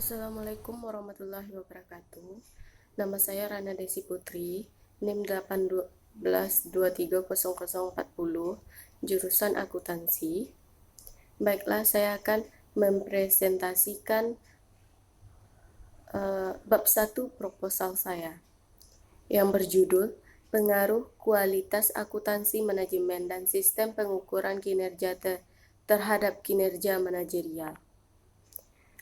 Assalamualaikum warahmatullahi wabarakatuh. Nama saya Rana Desi Putri, NIM 1812330040, jurusan akuntansi. Baiklah, saya akan mempresentasikan bab 1 proposal saya yang berjudul Pengaruh Kualitas Akuntansi Manajemen dan Sistem Pengukuran Kinerja terhadap Kinerja Manajerial.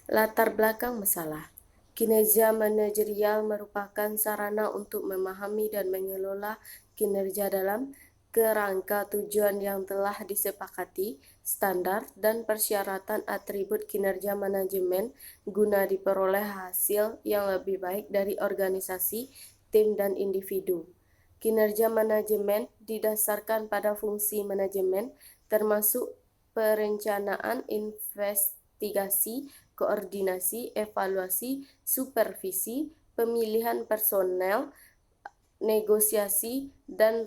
Latar belakang masalah. Kinerja manajerial merupakan sarana untuk memahami dan mengelola kinerja dalam kerangka tujuan yang telah disepakati, standar, dan persyaratan atribut kinerja manajemen guna diperoleh hasil yang lebih baik dari organisasi, tim, dan individu. Kinerja manajemen didasarkan pada fungsi manajemen, termasuk perencanaan, investigasi, koordinasi, evaluasi, supervisi, pemilihan personel, negosiasi, dan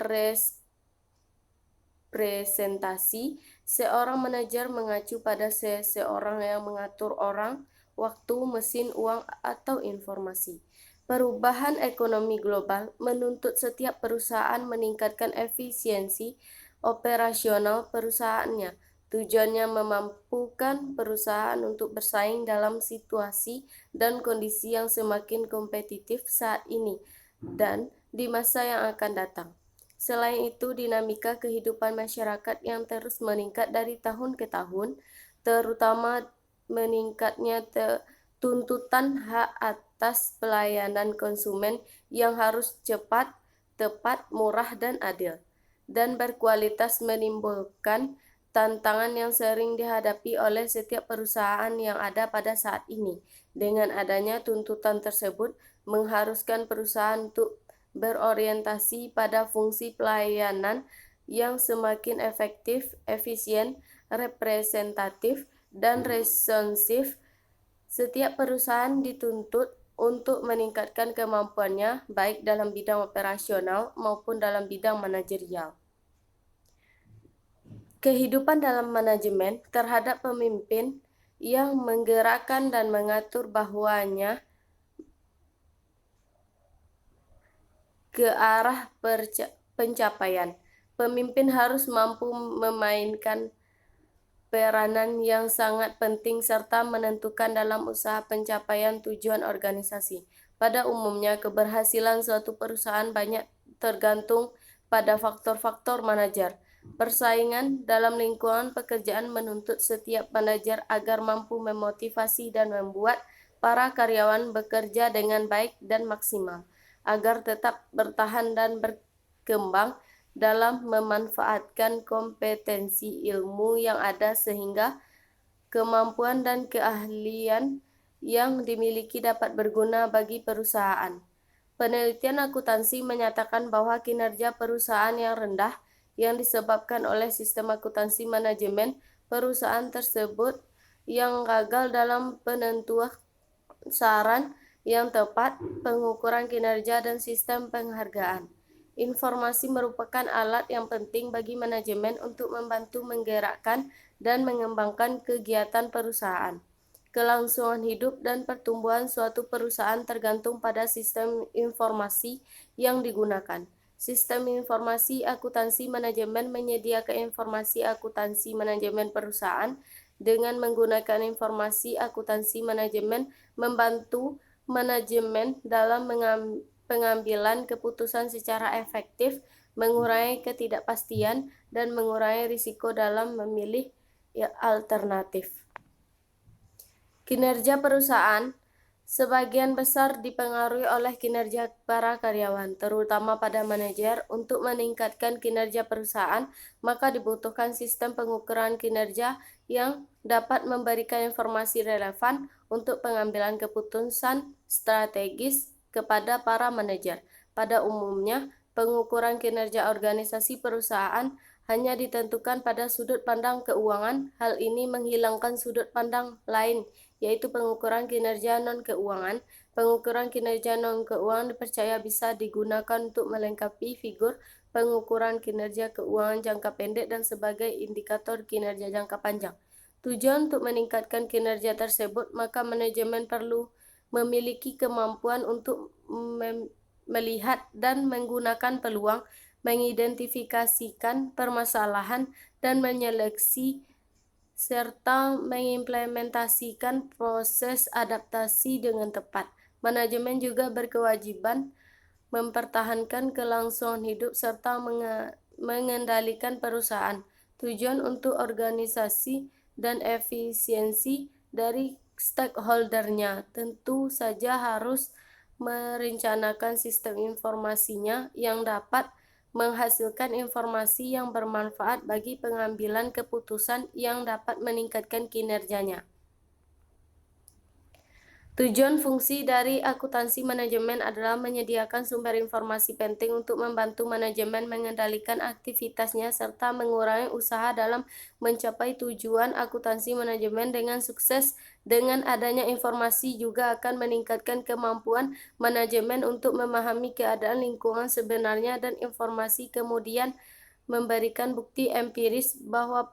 representasi. Seorang manajer mengacu pada seseorang yang mengatur orang, waktu, mesin, uang, atau informasi. Perubahan ekonomi global menuntut setiap perusahaan meningkatkan efisiensi operasional perusahaannya. Tujuannya memampukan perusahaan untuk bersaing dalam situasi dan kondisi yang semakin kompetitif saat ini dan di masa yang akan datang. Selain itu, dinamika kehidupan masyarakat yang terus meningkat dari tahun ke tahun, terutama meningkatnya tuntutan hak atas pelayanan konsumen yang harus cepat, tepat, murah, dan adil, dan berkualitas menimbulkan tantangan yang sering dihadapi oleh setiap perusahaan yang ada pada saat ini. Dengan adanya tuntutan tersebut, mengharuskan perusahaan untuk berorientasi pada fungsi pelayanan yang semakin efektif, efisien, representatif, dan responsif. Setiap perusahaan dituntut untuk meningkatkan kemampuannya baik dalam bidang operasional maupun dalam bidang manajerial. Kehidupan dalam manajemen terhadap pemimpin yang menggerakkan dan mengatur bahwanya ke arah pencapaian. Pemimpin harus mampu memainkan peranan yang sangat penting serta menentukan dalam usaha pencapaian tujuan organisasi. Pada umumnya, keberhasilan suatu perusahaan banyak tergantung pada faktor-faktor manajer. Persaingan dalam lingkungan pekerjaan menuntut setiap manajer agar mampu memotivasi dan membuat para karyawan bekerja dengan baik dan maksimal, agar tetap bertahan dan berkembang dalam memanfaatkan kompetensi ilmu yang ada sehingga kemampuan dan keahlian yang dimiliki dapat berguna bagi perusahaan. Penelitian akuntansi menyatakan bahwa kinerja perusahaan yang rendah yang disebabkan oleh sistem akuntansi manajemen perusahaan tersebut yang gagal dalam penentuan saran yang tepat, pengukuran kinerja, dan sistem penghargaan. Informasi merupakan alat yang penting bagi manajemen untuk membantu menggerakkan dan mengembangkan kegiatan perusahaan. Kelangsungan hidup dan pertumbuhan suatu perusahaan tergantung pada sistem informasi yang digunakan. Sistem informasi akuntansi manajemen menyediakan informasi akuntansi manajemen perusahaan. Dengan menggunakan informasi akuntansi manajemen membantu manajemen dalam pengambilan keputusan secara efektif, mengurangi ketidakpastian, dan mengurangi risiko dalam memilih alternatif. Kinerja perusahaan sebagian besar dipengaruhi oleh kinerja para karyawan, terutama pada manajer. Untuk meningkatkan kinerja perusahaan, maka dibutuhkan sistem pengukuran kinerja yang dapat memberikan informasi relevan untuk pengambilan keputusan strategis kepada para manajer. Pada umumnya, pengukuran kinerja organisasi perusahaan hanya ditentukan pada sudut pandang keuangan. Hal ini menghilangkan sudut pandang lain, yaitu pengukuran kinerja non-keuangan. Pengukuran kinerja non-keuangan dipercaya bisa digunakan untuk melengkapi figur pengukuran kinerja keuangan jangka pendek dan sebagai indikator kinerja jangka panjang. Tujuan untuk meningkatkan kinerja tersebut, maka manajemen perlu memiliki kemampuan untuk melihat dan menggunakan peluang, mengidentifikasikan permasalahan, dan menyeleksi serta mengimplementasikan proses adaptasi dengan tepat. Manajemen juga berkewajiban mempertahankan kelangsungan hidup serta mengendalikan perusahaan. Tujuan untuk organisasi dan efisiensi dari stakeholdernya tentu saja harus merencanakan sistem informasinya yang dapat menghasilkan informasi yang bermanfaat bagi pengambilan keputusan yang dapat meningkatkan kinerjanya. Tujuan fungsi dari akuntansi manajemen adalah menyediakan sumber informasi penting untuk membantu manajemen mengendalikan aktivitasnya serta mengurangi usaha dalam mencapai tujuan. Akuntansi manajemen dengan sukses dengan adanya informasi juga akan meningkatkan kemampuan manajemen untuk memahami keadaan lingkungan sebenarnya, dan informasi kemudian memberikan bukti empiris bahwa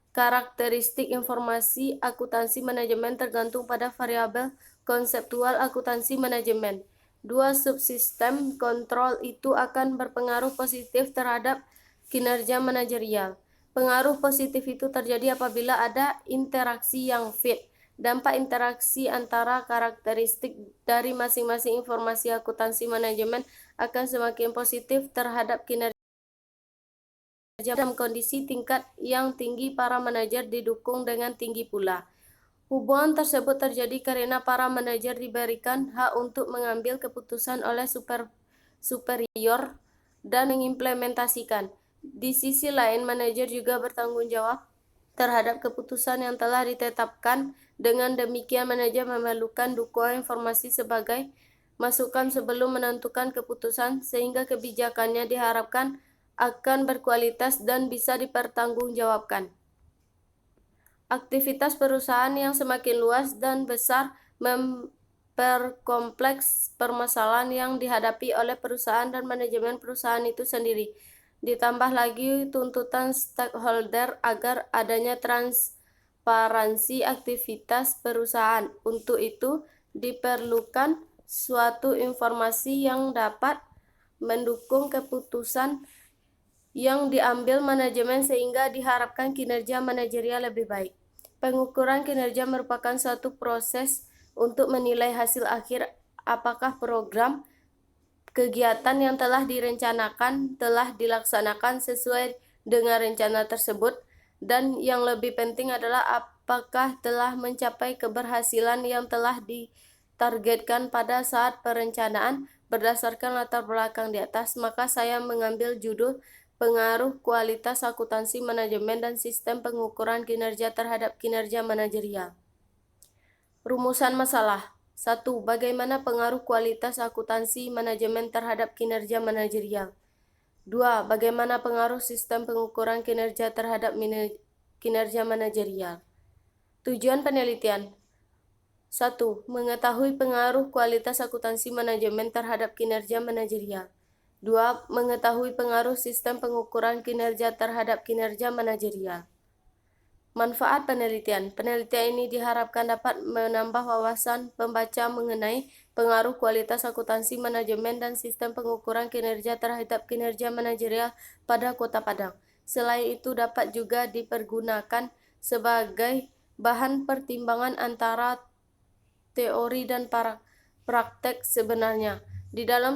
karakteristik informasi akuntansi manajemen tergantung pada variabel konseptual akuntansi manajemen. Dua subsistem kontrol itu akan berpengaruh positif terhadap kinerja manajerial. Pengaruh positif itu terjadi apabila ada interaksi yang fit. Dampak interaksi antara karakteristik dari masing-masing informasi akuntansi manajemen akan semakin positif terhadap kinerja. Dalam kondisi tingkat yang tinggi, para manajer didukung dengan tinggi pula. Hubungan tersebut terjadi karena para manajer diberikan hak untuk mengambil keputusan oleh superior dan mengimplementasikan. Di sisi lain, manajer juga bertanggung jawab terhadap keputusan yang telah ditetapkan. Dengan demikian, manajer memerlukan dukungan informasi sebagai masukan sebelum menentukan keputusan, sehingga kebijakannya diharapkan akan berkualitas dan bisa dipertanggungjawabkan. Aktivitas perusahaan yang semakin luas dan besar memperkompleks permasalahan yang dihadapi oleh perusahaan dan manajemen perusahaan itu sendiri. Ditambah lagi tuntutan stakeholder agar adanya transparansi aktivitas perusahaan. Untuk itu diperlukan suatu informasi yang dapat mendukung keputusan yang diambil manajemen sehingga diharapkan kinerja manajerial lebih baik. Pengukuran kinerja merupakan suatu proses untuk menilai hasil akhir apakah program kegiatan yang telah direncanakan telah dilaksanakan sesuai dengan rencana tersebut, dan yang lebih penting adalah apakah telah mencapai keberhasilan yang telah ditargetkan pada saat perencanaan. Berdasarkan latar belakang di atas, maka saya mengambil judul Pengaruh Kualitas Akuntansi Manajemen dan Sistem Pengukuran Kinerja terhadap Kinerja Manajerial. Rumusan masalah. 1. Bagaimana pengaruh kualitas akuntansi manajemen terhadap kinerja manajerial? 2. Bagaimana pengaruh sistem pengukuran kinerja terhadap kinerja manajerial? Tujuan penelitian. 1. Mengetahui pengaruh kualitas akuntansi manajemen terhadap kinerja manajerial. 2. Mengetahui pengaruh sistem pengukuran kinerja terhadap kinerja manajerial. Manfaat penelitian. Penelitian ini diharapkan dapat menambah wawasan pembaca mengenai pengaruh kualitas akuntansi manajemen dan sistem pengukuran kinerja terhadap kinerja manajerial pada Kota Padang. Selain itu, dapat juga dipergunakan sebagai bahan pertimbangan antara teori dan praktek sebenarnya. Di dalam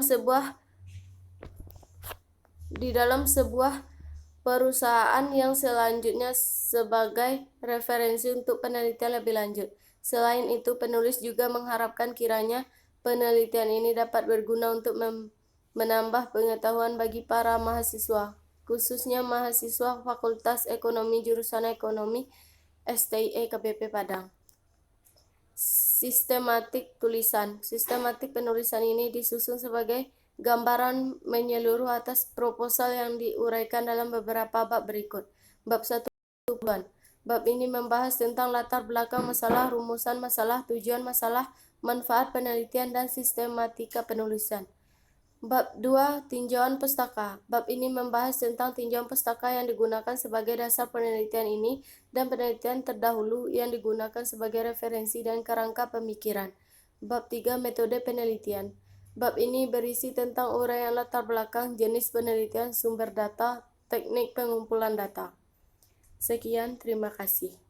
sebuah perusahaan yang selanjutnya sebagai referensi untuk penelitian lebih lanjut. Selain itu, penulis juga mengharapkan kiranya penelitian ini dapat berguna untuk menambah pengetahuan bagi para mahasiswa, khususnya mahasiswa Fakultas Ekonomi jurusan Ekonomi STIE KBP Padang. Sistematik tulisan. Sistematik penulisan ini disusun sebagai gambaran menyeluruh atas proposal yang diuraikan dalam beberapa bab berikut. Bab 1. Tujuan. Bab ini membahas tentang latar belakang masalah, rumusan masalah, tujuan masalah, manfaat penelitian, dan sistematika penulisan. Bab 2. Tinjauan pustaka. Bab ini membahas tentang tinjauan pustaka yang digunakan sebagai dasar penelitian ini dan penelitian terdahulu yang digunakan sebagai referensi dan kerangka pemikiran. Bab 3. Metode penelitian. Bab ini berisi tentang uraian latar belakang, jenis penelitian, sumber data, teknik pengumpulan data. Sekian, terima kasih.